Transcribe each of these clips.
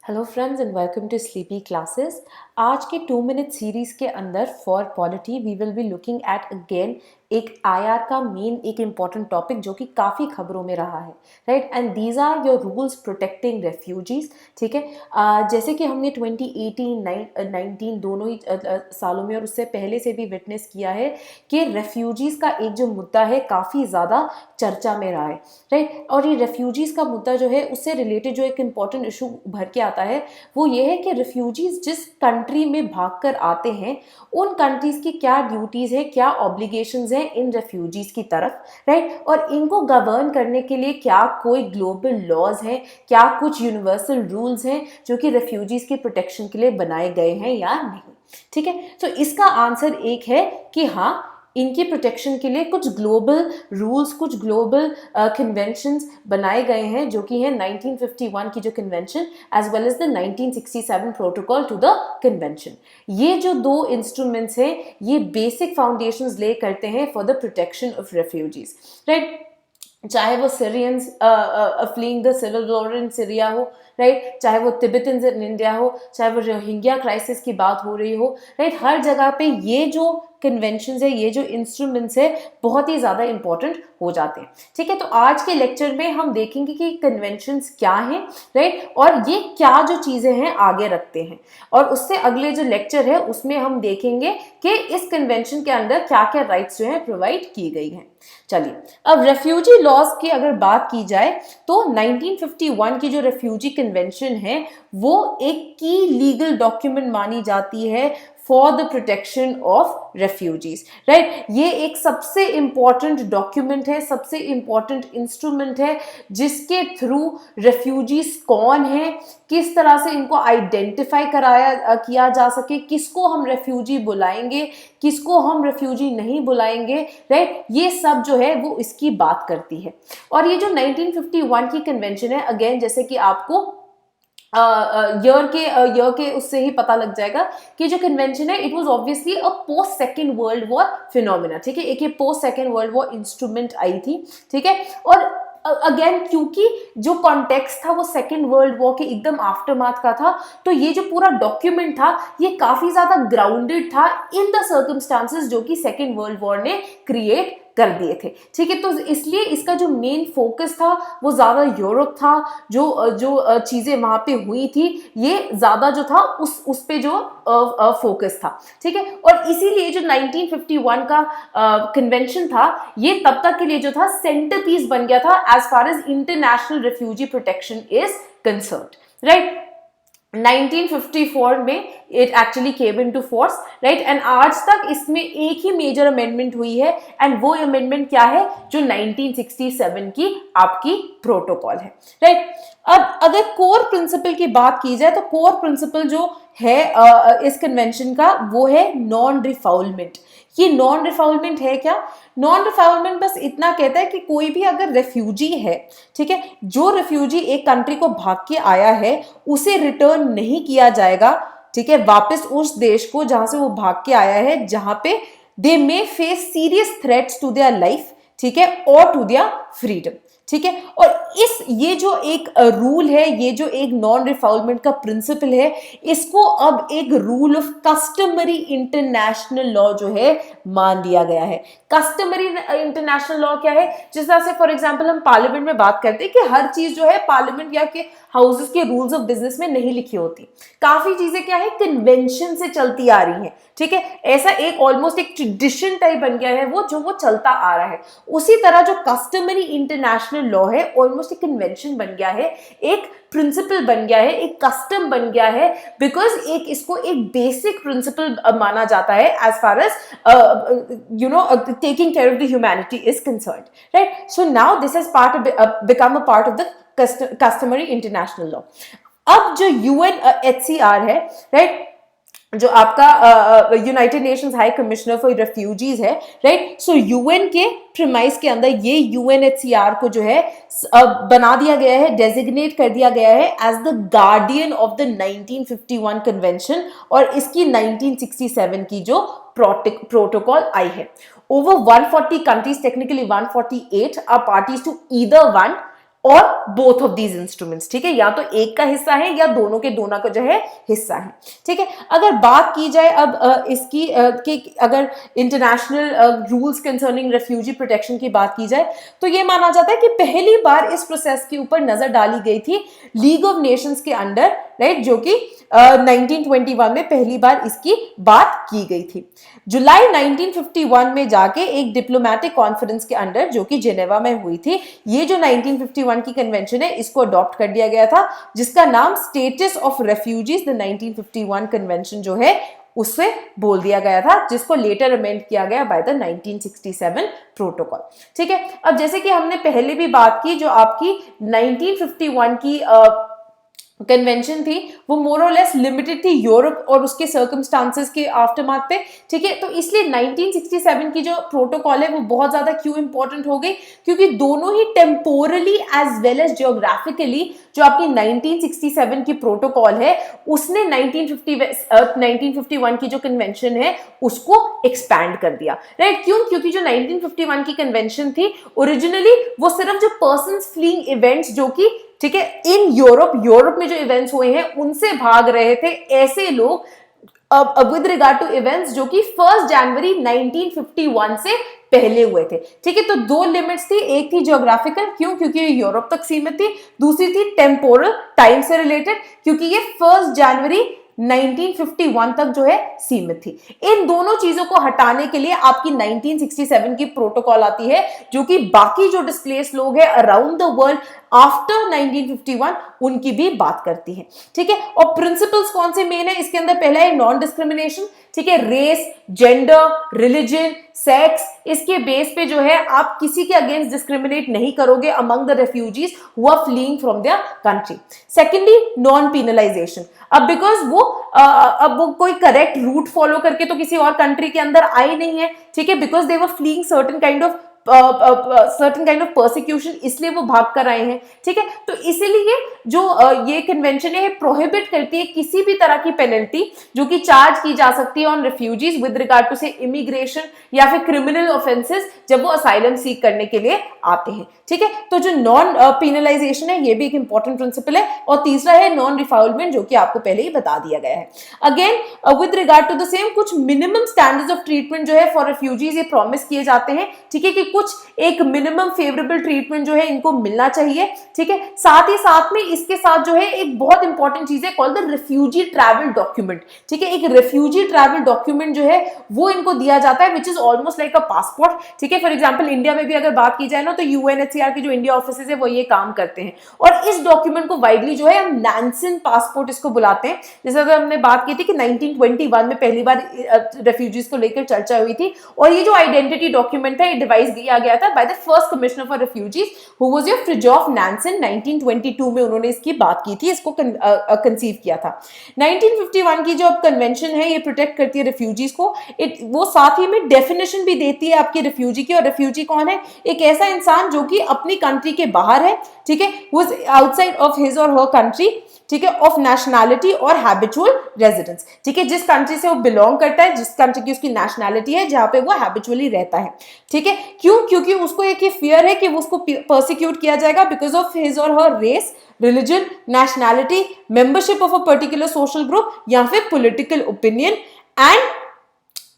Hello friends and welcome to sleepy classes. आज के 2 minute series के अंदर for polity we will be looking at again एक IR का मेन एक इम्पॉर्टेंट टॉपिक जो कि काफ़ी खबरों में रहा है, right. And these are your rules protecting refugees. ठीक है, जैसे कि हमने 2018-19 दोनों ही सालों में और उससे पहले से भी विटनेस किया है कि रेफ्यूजीज़ का एक जो मुद्दा है काफ़ी ज़्यादा चर्चा में रहा है, राइट। और ये रेफ्यूजीज़ का मुद्दा जो है उससे रिलेटेड जो एक इम्पॉर्टेंट इशू उभर के आता है वो ये है कि रेफ्यूजीज़ जिस कंट्री में भाग कर आते हैं उन कंट्रीज़ की क्या ड्यूटीज़ है, क्या ऑब्लिगेशंस हैं इन रेफ्यूजीज़ की तरफ, राइट। और इनको गवर्न करने के लिए क्या कोई ग्लोबल लॉज हैं, क्या कुछ यूनिवर्सल रूल्स हैं जो कि रेफ्यूजीज़ की प्रोटेक्शन के लिए बनाए गए हैं या नहीं। ठीक है, तो इसका आंसर एक है कि हाँ, इनकी प्रोटेक्शन के लिए कुछ ग्लोबल रूल्स, कुछ ग्लोबल कन्वेंशंस बनाए गए हैं जो कि है 1951 की जो convention as well as the 1967 protocol to the convention. ये जो दो इंस्ट्रूमेंट्स हैं ये बेसिक फाउंडेशंस ले करते हैं for the protection of refugees, right. चाहे वो Syrians fleeing the civil war in Syria हो, राइट, चाहे वो तिब्बतन्स इन इंडिया हो, चाहे वो रोहिंग्या क्राइसिस की बात हो रही हो, राइट। हर जगह पे ये जो कन्वेंशंस है, ये जो इंस्ट्रूमेंट्स है बहुत ही ज़्यादा इंपॉर्टेंट हो जाते हैं। ठीक है, तो आज के लेक्चर में हम देखेंगे कि कन्वेंशंस क्या हैं, राइट, और ये क्या जो चीज़ें हैं आगे रखते हैं। और उससे अगले जो लेक्चर है उसमें हम देखेंगे कि इस कन्वेंशन के अंदर क्या क्या राइट्स जो है प्रोवाइड की गई हैं। चलिए, अब रेफ्यूजी लॉज की अगर बात की जाए तो 1951 की जो रेफ्यूजी कन्वेंशन है वो एक की लीगल डॉक्यूमेंट मानी जाती है for the protection of refugees, right. ये एक सबसे इंपॉर्टेंट डॉक्यूमेंट है, सबसे इंपॉर्टेंट इंस्ट्रूमेंट है जिसके थ्रू रेफ्यूजीज कौन है, किस तरह से इनको आइडेंटिफाई कराया किया जा सके, किसको हम रेफ्यूजी बुलाएंगे, किसको हम रेफ्यूजी नहीं बुलाएंगे, राइट। ये सब जो है वो इसकी बात करती है। और ये जो 1951 की कन्वेंशन है, अगेन जैसे कि आपको ईयर के उससे ही पता लग जाएगा कि जो कन्वेंशन है it was obviously a post second world war phenomena. ठीक है, एक ये post second world war instrument आई थी। ठीक है, और अगेन क्योंकि जो कॉन्टेक्स्ट था वो सेकेंड वर्ल्ड वॉर के एकदम आफ्टरमाथ का था, तो ये जो पूरा डॉक्यूमेंट था ये काफी ज्यादा ग्राउंडेड था इन द सर्कमस्टांसेस जो कि सेकेंड वर्ल्ड वॉर ने क्रिएट कर दिए थे। ठीक है, तो इसलिए इसका जो मेन फोकस था वो ज्यादा यूरोप था, जो चीजें वहां पे हुई थी ये ज्यादा जो था उस पे जो फोकस था। ठीक है, और इसीलिए जो 1951 का कन्वेंशन था ये तब तक के लिए जो था सेंटरपीस बन गया था as far as international refugee protection is concerned, right. 1954 में it actually came into force, right. And आज तक इसमें एक ही मेजर अमेंडमेंट हुई है एंड वो अमेंडमेंट क्या है, जो 1967 की आपकी प्रोटोकॉल है, राइट। अब अगर कोर प्रिंसिपल की बात की जाए तो कोर प्रिंसिपल जो है इस कन्वेंशन का वो है नॉन रिफाउलमेंट। ये नॉन रिफाउलमेंट है क्या? नॉन रिफाउलमेंट बस इतना कहता है कि कोई भी अगर रेफ्यूजी है, ठीक है, जो रेफ्यूजी एक कंट्री को भाग के आया है उसे रिटर्न नहीं किया जाएगा, ठीक है, वापस उस देश को जहां से वो भाग के आया है, जहां पे they may face serious threats to their life, ठीक है, और टू देयर फ्रीडम। ठीक है, और ये जो एक रूल है, ये जो एक नॉन रिफाउलमेंट का प्रिंसिपल है, इसको अब एक rule of customary international law जो है मान दिया गया है। कस्टमरी इंटरनेशनल लॉ क्या है? जिस तरह से फॉर एग्जांपल हम पार्लियामेंट में बात करते हैं कि हर चीज जो है पार्लियामेंट या के हाउसेस के रूल्स ऑफ बिजनेस में नहीं लिखी होती, काफी चीजें क्या है कन्वेंशन से चलती आ रही हैं। ठीक है, ऐसा एक ऑलमोस्ट एक ट्रेडिशन टाइप बन गया है वो, जो वो चलता आ रहा है। उसी तरह जो कस्टमरी इंटरनेशनल लॉ है ऑलमोस्ट एक कन्वेंशन बन गया है, एक प्रिंसिपल बन गया है, एक कस्टम बन गया है, बिकॉज एक इसको एक बेसिक प्रिंसिपल माना जाता है as far as taking care of the humanity is concerned, right. So now this is become a part of the customary international law. अब जो यूएनएचसीआर है, राइट, जो आपका United Nations High Commissioner for Refugees है, right. So UN के premise के अंदर ये यूएनएचसीआर को जो है बना दिया गया है, डेजिग्नेट कर दिया गया है as the guardian of the 1951 convention, और इसकी 1967 की जो प्रोटोकॉल आई है। Over 140 countries, technically 148 are parties to either one, और बोथ ऑफ दीज इंस्ट्रूमेंट्स, ठीक है, या तो एक का हिस्सा है या दोनों के दोनों का जो है हिस्सा है, ठीक है। अगर बात की जाए अब इसकी कि अगर international rules concerning refugee protection की बात की जाए तो ये माना जाता है कि पहली बार इस प्रोसेस के ऊपर नजर डाली गई थी लीग ऑफ नेशंस के अंडर, राइट, जो कि 1921 में पहली बार इसकी बात की गई थी। जुलाई 1951 में जाके एक डिप्लोमेटिक कॉन्फ्रेंस के अंडर जो कि जेनेवा में हुई थी, ये जो 1951 की कन्वेंशन है इसको अडॉप्ट कर दिया गया था, जिसका नाम status of refugees the 1951 convention जो है उससे बोल दिया गया था, जिसको लेटर अमेंड किया गया बाय द 1967 प्रोटोकॉल, ठीक है। अब जैसे कि हमने पहले भी बात की, जो आपकी 1951 की कन्वेंशन थी वो मोर और लेस लिमिटेड थी यूरोप और उसके सर्कमस्टांसेस के आफ्टरमाथ पे, ठीक है। तो इसलिए 1967 की जो प्रोटोकॉल है वो बहुत ज्यादा क्यों इंपॉर्टेंट हो गई, क्योंकि दोनों ही temporally as well as geographically जो आपकी 1967 की प्रोटोकॉल है उसने 1951 की जो कन्वेंशन है उसको एक्सपैंड कर दिया, राइट। क्यों? क्योंकि जो 1951 की कन्वेंशन थी ओरिजिनली वो सिर्फ जो पर्सन्स फ्लीइंग इवेंट्स जो कि, ठीक है, इन यूरोप में जो इवेंट्स हुए हैं उनसे भाग रहे थे ऐसे लोग विद रिगार्ड टू इवेंट्स जो कि 1 जनवरी 1951 से पहले हुए थे, ठीक है। तो दो लिमिट्स थी, एक थी ज्योग्राफिकल, क्यों? क्योंकि ये यूरोप तक सीमित थी, दूसरी थी टेम्पोरल, टाइम से रिलेटेड, क्योंकि ये 1 जनवरी 1951 तक जो है सीमित थी। इन दोनों चीजों को हटाने के लिए आपकी 1967 की प्रोटोकॉल आती है जो कि बाकी जो डिस्प्लेस लोग हैं अराउंड द वर्ल्ड आफ्टर 1951 उनकी भी बात करती है, ठीक है। और प्रिंसिपल्स कौन से मेन है इसके अंदर? पहला है नॉन डिस्क्रिमिनेशन, ठीक है, रेस, जेंडर, रिलीजन, सेक्स, इसके बेस पे जो है आप किसी के अगेंस्ट डिस्क्रिमिनेट नहीं करोगे among the refugees who are fleeing from their country. Secondly non penalization, अब बिकॉज वो कोई करेक्ट रूट फॉलो करके तो किसी और कंट्री के अंदर आई नहीं है, ठीक है, because they were fleeing certain kind of persecution, इसलिए वो भाग कर आए हैं, ठीक है। तो इसीलिए जो ये कन्वेंशन है प्रोहिबिट करती है किसी भी तरह की पेनल्टी जो कि चार्ज की जा सकती है on refugees with regard to से इमिग्रेशन या फिर क्रिमिनल ऑफेंसेस जब वो असाइलम सीक करने के लिए आते हैं, ठीक है। तो जो नॉन पीनलाइजेशन है ये भी एक इंपॉर्टेंट प्रिंसिपल है। और तीसरा है नॉन रिफाउलमेंट, जो कि आपको पहले ही बता दिया गया है। Again with regard to the same कुछ मिनिमम स्टैंडर्ड्स ऑफ ट्रीटमेंट जो है फॉर रिफ्यूजीज ये प्रॉमिस किए जाते हैं, ठीक है, कि कुछ एक मिनिमम फेवरेबल ट्रीटमेंट जो है इनको मिलना चाहिए, ठीक है। साथ ही साथ में इसके साथ जो है एक बहुत इंपॉर्टेंट चीज है called the refugee travel document, ठीक है। एक रिफ्यूजी ट्रैवल डॉक्यूमेंट जो है वो इनको दिया जाता है which is almost like a passport, ठीक है। फॉर एग्जांपल इंडिया में भी अगर बात की जाए ना तो यूएनएचसीआर के जो इंडिया ऑफिसेज है वो ये काम करते हैं। और इस डॉक्यूमेंट को वाइडली जो है हम नैन्सन पासपोर्ट इसको बुलाते हैं। जैसे अगर हमने बात की थी कि 1921 में पहली बार रेफ्यूजीज को लेकर चर्चा हुई थी और ये जो आइडेंटिटी डॉक्यूमेंट था ये डिवाइस दिया गया था by the first commissioner for refugees who was your Fridtjof Nansen 1922 में उन्होंने इसकी बात की थी, इसको कंसीव किया था। 1951 की जो कन्वेंशन है ये प्रोटेक्ट करती है रिफ्यूजीज को, वो साथ ही में डेफिनेशन भी देती है आपके रिफ्यूजी की। और रिफ्यूजी कौन है? एक ऐसा इंसान जो कि अपनी कंट्री के बाहर है, ठीक है, who is outside of his or her country, ठीक है, ऑफ नेशनैलिटी और हैबिचुअल रेजिडेंस, ठीक है, जिस कंट्री से वो बिलोंग करता है, जिस कंट्री की उसकी नेशनैलिटी है, जहां पे वो हैबिचुअली रहता है, ठीक है। क्यों? क्योंकि उसको एक ये फियर है कि वो उसको परसिक्यूट किया जाएगा बिकॉज ऑफ हिज और her race, religion, nationality, membership of a particular social group या फिर पॉलिटिकल ओपिनियन, एंड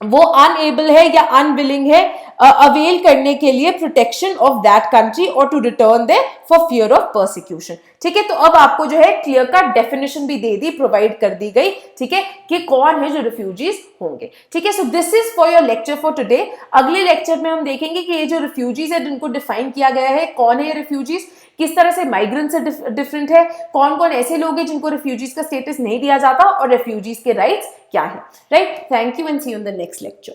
वो अनएबल है या अनविलिंग है अवेल करने के लिए प्रोटेक्शन ऑफ दैट कंट्री और to return there for fear of persecution, ठीक है। तो अब आपको जो है क्लियर कट डेफिनेशन भी दे दी, प्रोवाइड कर दी गई, ठीक है, कि कौन है जो रिफ्यूजीज होंगे, ठीक है। So this is for your lecture for today. अगले लेक्चर में हम देखेंगे कि ये जो रिफ्यूजीज है जिनको डिफाइन किया गया है, कौन है ये रिफ्यूजीज, किस तरह से माइग्रेंट से डिफरेंट है, कौन कौन ऐसे लोग हैं जिनको रिफ्यूजीज का स्टेटस नहीं दिया जाता और रिफ्यूजीज के राइट्स क्या है, right. Thank you and see you in the next lecture.